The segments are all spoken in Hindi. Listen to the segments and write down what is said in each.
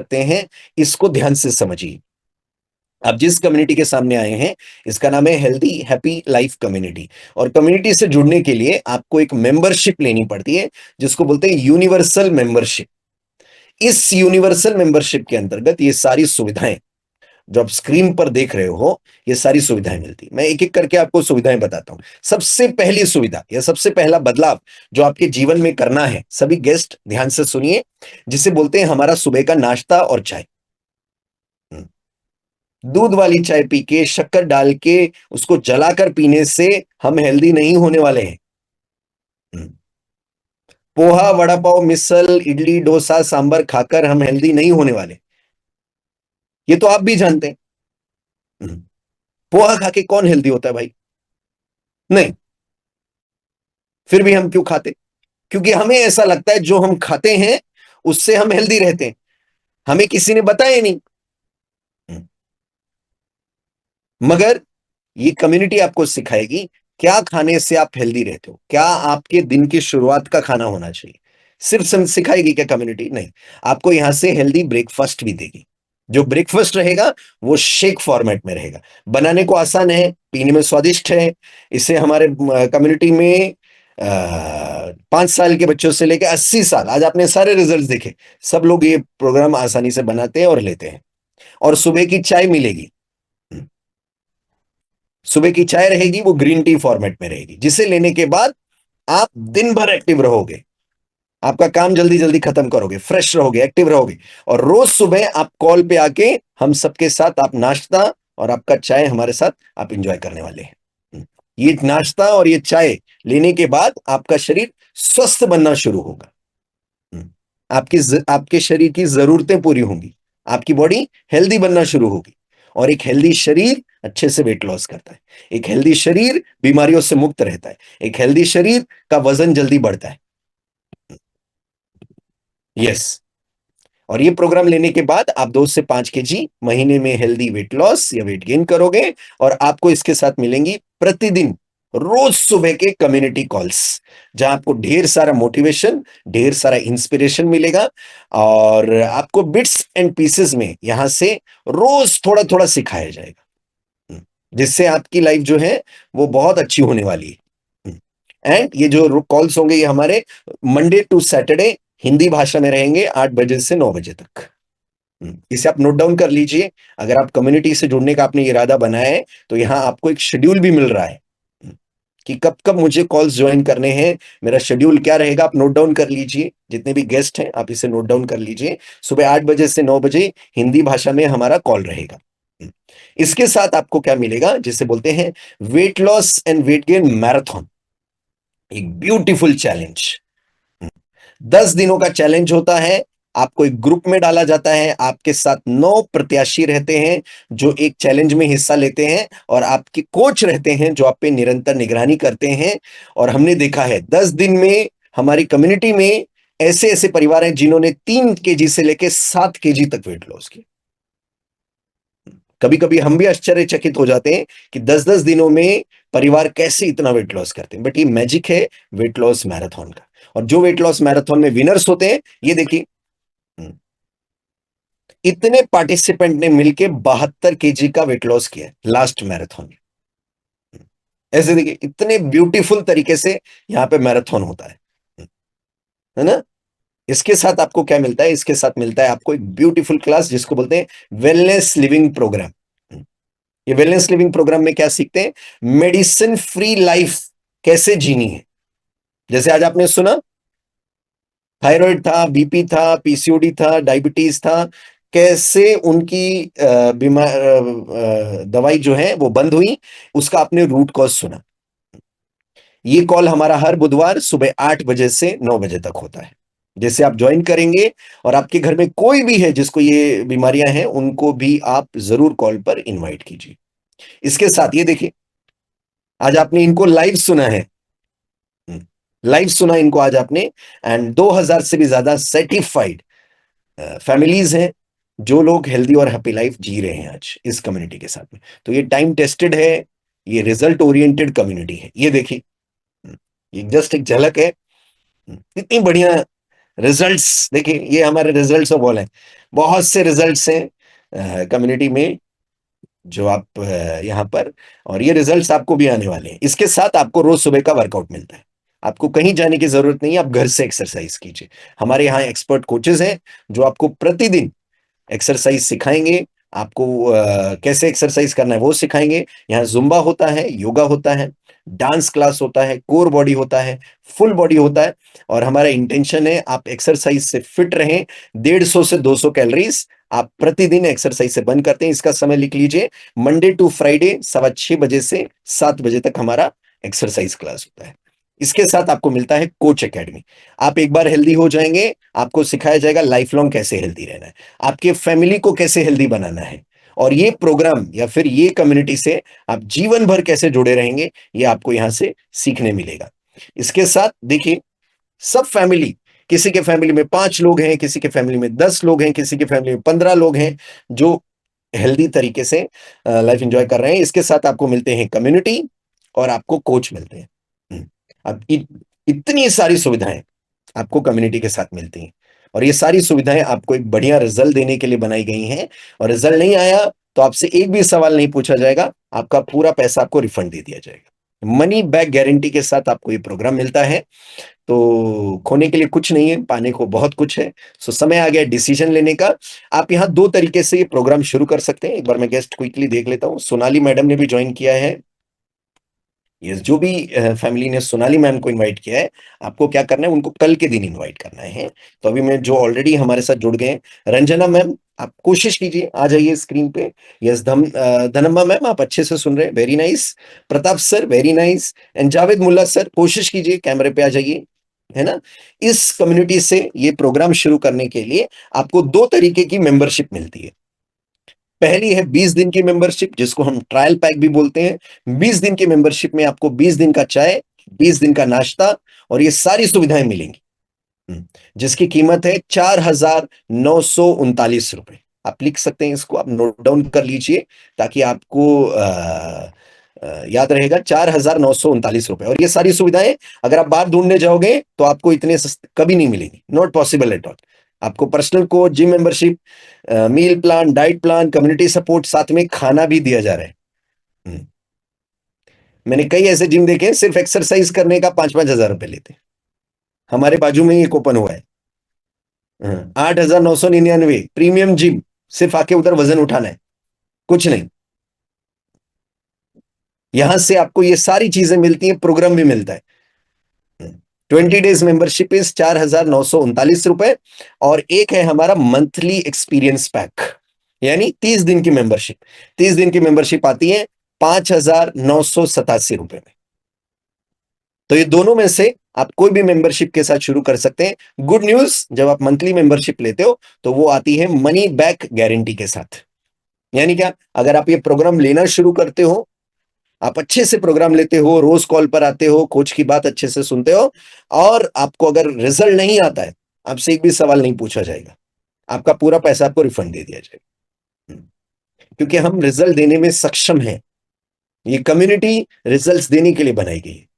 करते हैं, इसको ध्यान से समझिए। आप जिस कम्युनिटी के सामने आए हैं, इसका नाम है हेल्दी हैप्पी लाइफ कम्युनिटी। और कम्युनिटी से जुड़ने के लिए आपको एक मेंबरशिप लेनी पड़ती है, जिसको बोलते हैं यूनिवर्सल मेंबरशिप। इस यूनिवर्सल मेंबरशिप के अंतर्गत ये सारी सुविधाएं जो आप स्क्रीन पर देख रहे हो, ये सारी सुविधाएं मिलती। मैं एक एक करके आपको सुविधाएं बताता हूं। सबसे पहली सुविधा या सबसे पहला बदलाव जो आपके जीवन में करना है, सभी गेस्ट ध्यान से सुनिए, जिसे बोलते हैं हमारा सुबह का नाश्ता और चाय। दूध वाली चाय पी के, शक्कर डाल के, उसको जलाकर पीने से हम हेल्दी नहीं होने वाले हैं। पोहा, वड़ा पाव, मिसल, इडली, डोसा, सांबर खाकर हम हेल्दी नहीं होने वाले। ये तो आप भी जानते हैं। पोहा खा के कौन हेल्दी होता है भाई? नहीं। फिर भी हम क्यों खाते? क्योंकि हमें ऐसा लगता है जो हम खाते हैं उससे हम हेल्दी रहते हैं। हमें किसी ने बताया नहीं। मगर ये कम्युनिटी आपको सिखाएगी क्या खाने से आप हेल्दी रहते हो, क्या आपके दिन की शुरुआत का खाना होना चाहिए। सिर्फ सिखाएगी क्या कम्युनिटी? नहीं, आपको यहां से हेल्दी ब्रेकफास्ट भी देगी। जो ब्रेकफास्ट रहेगा वो शेक फॉर्मेट में रहेगा। बनाने को आसान है, पीने में स्वादिष्ट है। इसे हमारे कम्युनिटी में 5 साल के बच्चों से लेकर 80 साल, आज आपने सारे रिजल्ट देखे, सब लोग ये प्रोग्राम आसानी से बनाते हैं और लेते हैं। और सुबह की चाय मिलेगी। सुबह की चाय रहेगी, वो ग्रीन टी फॉर्मेट में रहेगी, जिसे लेने के बाद आप दिन भर एक्टिव रहोगे। आपका काम जल्दी जल्दी खत्म करोगे, फ्रेश रहोगे, एक्टिव रहोगे। और रोज सुबह आप कॉल पे आके हम सबके साथ आप नाश्ता और आपका चाय हमारे साथ आप इंजॉय करने वाले हैं। ये नाश्ता और ये चाय लेने के बाद आपका शरीर स्वस्थ बनना शुरू होगा। आपके शरीर की जरूरतें पूरी होंगी, आपकी बॉडी हेल्दी बनना शुरू होगी। और एक हेल्दी शरीर अच्छे से वेट लॉस करता है। एक हेल्दी शरीर बीमारियों से मुक्त रहता है। एक हेल्दी शरीर का वजन जल्दी बढ़ता है। यस। और ये प्रोग्राम लेने के बाद आप 2 से 5 केजी महीने में हेल्दी वेट लॉस या वेट गेन करोगे। और आपको इसके साथ मिलेंगी प्रतिदिन रोज सुबह के कम्युनिटी कॉल्स, जहां आपको ढेर सारा मोटिवेशन, ढेर सारा इंस्पिरेशन मिलेगा। और आपको बिट्स एंड पीसेस में यहां से रोज थोड़ा थोड़ा सिखाया जाएगा, जिससे आपकी लाइफ जो है वो बहुत अच्छी होने वाली है। एंड ये जो कॉल्स होंगे ये हमारे मंडे टू सैटरडे हिंदी भाषा में रहेंगे, 8 बजे से 9 बजे तक। इसे आप नोट डाउन कर लीजिए। अगर आप कम्युनिटी से जुड़ने का आपने इरादा बनाया है तो यहां आपको एक शेड्यूल भी मिल रहा है कि कब कब मुझे कॉल्स ज्वाइन करने हैं, मेरा शेड्यूल क्या रहेगा। आप नोट डाउन कर लीजिए, जितने भी गेस्ट हैं आप इसे नोट डाउन कर लीजिए। सुबह 8 बजे से 9 बजे हिंदी भाषा में हमारा कॉल रहेगा। इसके साथ आपको क्या मिलेगा, जिसे बोलते हैं weight loss and weight gain marathon, एक ब्यूटीफुल चैलेंज। 10 दिनों का चैलेंज होता है। आपको एक ग्रुप में डाला जाता है, आपके साथ 9 प्रत्याशी रहते हैं जो एक चैलेंज में हिस्सा लेते हैं, और आपके कोच रहते हैं जो आप पे निरंतर निगरानी करते हैं। और हमने देखा है 10 दिन में हमारी कम्युनिटी में ऐसे ऐसे परिवार हैं जिन्होंने 3 केजी से लेकर 7 केजी तक वेट लॉस किया। कभी कभी हम भी आश्चर्यचकित हो जाते हैं कि 10-10 दिनों में परिवार कैसे इतना वेट लॉस करते हैं। बट ये मैजिक है वेट लॉस मैराथन का। और जो वेट लॉस मैराथन में विनर्स होते हैं, ये देखिए, इतने पार्टिसिपेंट ने मिलके 72 केजी का वेट लॉस किया लास्ट मैराथन में। ऐसे देखिए, इतने ब्यूटीफुल तरीके से यहां पे मैराथन होता है ना। इसके साथ आपको क्या मिलता है? इसके साथ मिलता है आपको एक ब्यूटीफुल क्लास जिसको बोलते हैं वेलनेस लिविंग प्रोग्राम। ये वेलनेस लिविंग प्रोग्राम में क्या सीखते हैं? मेडिसिन फ्री लाइफ कैसे जीनी है। जैसे आज आपने सुना, थायराइड था, बीपी था, पीसीओडी था, डायबिटीज था, कैसे उनकी बीमार दवाई जो है वो बंद हुई, उसका आपने रूट कॉज सुना। ये कॉल हमारा हर बुधवार सुबह 8 बजे से 9 बजे तक होता है। जैसे आप ज्वाइन करेंगे और आपके घर में कोई भी है जिसको ये बीमारियां हैं, उनको भी आप जरूर कॉल पर इनवाइट कीजिए। इसके साथ ये देखिए, आज आपने इनको लाइव सुना है। लाइव सुना इनको आज आपने। एंड 2000 से भी ज्यादा सर्टिफाइड फैमिलीज हैं जो लोग हेल्दी और हैप्पी लाइफ जी रहे हैं आज इस कम्युनिटी के साथ में। तो ये टाइम टेस्टेड है, ये रिजल्ट ओरिएंटेड कम्युनिटी है। ये देखिए, ये जस्ट एक झलक है। कितनी बढ़िया रिजल्ट्स देखिए, ये हमारे रिजल्ट्स ऑफ ऑल हैं। बहुत से रिजल्ट्स हैं कम्युनिटी में, जो आप यहाँ पर, और ये रिजल्ट्स आपको भी आने वाले हैं। इसके साथ आपको रोज सुबह का वर्कआउट मिलता है। आपको कहीं जाने की जरूरत नहीं है, आप घर से एक्सरसाइज कीजिए। हमारे यहाँ एक्सपर्ट कोचेस हैं जो आपको प्रतिदिन एक्सरसाइज सिखाएंगे। आपको कैसे एक्सरसाइज करना है वो सिखाएंगे। यहाँ जुम्बा होता है, योगा होता है, डांस क्लास होता है, कोर बॉडी होता है, फुल बॉडी होता है। और हमारा इंटेंशन है आप एक्सरसाइज से फिट रहें। 150 से 200 कैलोरीज आप प्रतिदिन एक्सरसाइज से बर्न करते हैं। इसका समय लिख लीजिए, मंडे टू फ्राइडे 6:15 से 7 बजे तक हमारा एक्सरसाइज क्लास होता है। इसके साथ आपको मिलता है कोच एकेडमी। आप एक बार हेल्दी हो जाएंगे, आपको सिखाया जाएगा लाइफ लॉन्ग कैसे हेल्दी रहना है, आपके फैमिली को कैसे हेल्दी बनाना है, और ये प्रोग्राम या फिर ये कम्युनिटी से आप जीवन भर कैसे जुड़े रहेंगे, ये आपको यहां से सीखने मिलेगा। इसके साथ देखिए, सब फैमिली, किसी के फैमिली में 5 लोग हैं, किसी के फैमिली में 10 लोग हैं, किसी के फैमिली में 15 लोग हैं, जो हेल्दी तरीके से लाइफ एंजॉय कर रहे हैं। इसके साथ आपको मिलते हैं कम्युनिटी, और आपको कोच मिलते हैं। अब इतनी सारी सुविधाएं आपको कम्युनिटी के साथ मिलती हैं, और ये सारी सुविधाएं आपको एक बढ़िया रिजल्ट देने के लिए बनाई गई हैं। और रिजल्ट नहीं आया तो आपसे एक भी सवाल नहीं पूछा जाएगा, आपका पूरा पैसा आपको रिफंड दे दिया जाएगा। मनी बैक गारंटी के साथ आपको ये प्रोग्राम मिलता है। तो खोने के लिए कुछ नहीं है, पाने को बहुत कुछ है। सो समय आ गया डिसीजन लेने का। आप यहाँ 2 तरीके से ये प्रोग्राम शुरू कर सकते हैं। एक बार मैं गेस्ट क्विकली देख लेता हूँ। सोनाली मैडम ने भी ज्वाइन किया है। ये जो भी फैमिली ने सोनाली मैम को इनवाइट किया है, आपको क्या करना है, उनको कल के दिन इनवाइट करना है। तो अभी मैं जो ऑलरेडी हमारे साथ जुड़ गए हैं, रंजना मैम आप कोशिश कीजिए, आ जाइए स्क्रीन पे। यस, धनम्मा मैम आप अच्छे से सुन रहे हैं, very nice. Pratap sir very nice. And Javed Mulla sir कोशिश कीजिए, कैमरे पे आ जाइए, है ना। इस कम्युनिटी से ये प्रोग्राम शुरू करने के लिए आपको 2 तरीके की मेंबरशिप मिलती है। पहली है 20 दिन की मेंबरशिप, जिसको हम ट्रायल पैक भी बोलते हैं। 20 दिन की मेंबरशिप में आपको 20 दिन का चाय, 20 दिन का नाश्ता और ये सारी सुविधाएं मिलेंगी। जिसकी कीमत है 4,939 रुपए। आप लिख सकते हैं इसको, आप नोट डाउन कर लीजिए, ताकि आपको याद रहेगा। 4,939 रुपए, और ये सारी सुविधाएं अगर आप बाहर ढूंढने जाओगे तो आपको इतने सस्ते कभी नहीं मिलेंगी, नॉट पॉसिबल एट ऑल। आपको personal coach, gym membership, meal plan, diet plan, community support, साथ में खाना भी दिया जा रहा है। हम्म, मैंने कई ऐसे जिम देखे हैं, सिर्फ एक्सरसाइज करने का 5-5 हजार रुपए लेते हैं। हमारे बाजू में ही एक ओपन हुआ है, 8,999 प्रीमियम जिम। सिर्फ आके उधर वजन उठाना है, कुछ नहीं। यहां से आपको ये सारी चीजें मिलती हैं, प्रोग्राम भी मिलता है। 20 डेज मेंबरशिप इज 4,939 रुपए। और एक है हमारा मंथली एक्सपीरियंस पैक, यानी 30 दिन की मेंबरशिप। 30 दिन की मेंबरशिप आती है 5,987 रुपए में। तो ये दोनों में से आप कोई भी मेंबरशिप के साथ शुरू कर सकते हैं। गुड न्यूज, जब आप मंथली मेंबरशिप लेते हो तो वो आती है मनी बैक गारंटी के साथ। यानी क्या, अगर आप ये प्रोग्राम लेना शुरू करते हो, आप अच्छे से प्रोग्राम लेते हो, रोज कॉल पर आते हो, कोच की बात अच्छे से सुनते हो, और आपको अगर रिजल्ट नहीं आता है, आपसे एक भी सवाल नहीं पूछा जाएगा, आपका पूरा पैसा आपको रिफंड दे दिया जाएगा। क्योंकि हम रिजल्ट देने में सक्षम हैं। ये कम्युनिटी रिजल्ट्स देने के लिए बनाई गई है।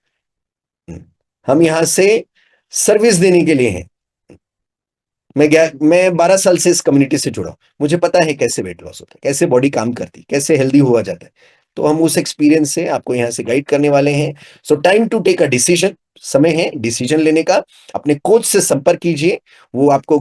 हम यहां से सर्विस देने के लिए हैं। मैं 12 साल से इस कम्युनिटी से जुड़ा हूं, मुझे पता है कैसे वेट लॉस होता है, कैसे बॉडी काम करती है, कैसे हेल्दी हुआ जाता है। तो हम उस एक्सपीरियंस से आपको यहां से गाइड करने वाले हैं। So time to take a decision, समय है डिसीजन लेने का। अपने कोच से संपर्क कीजिए, वो आपको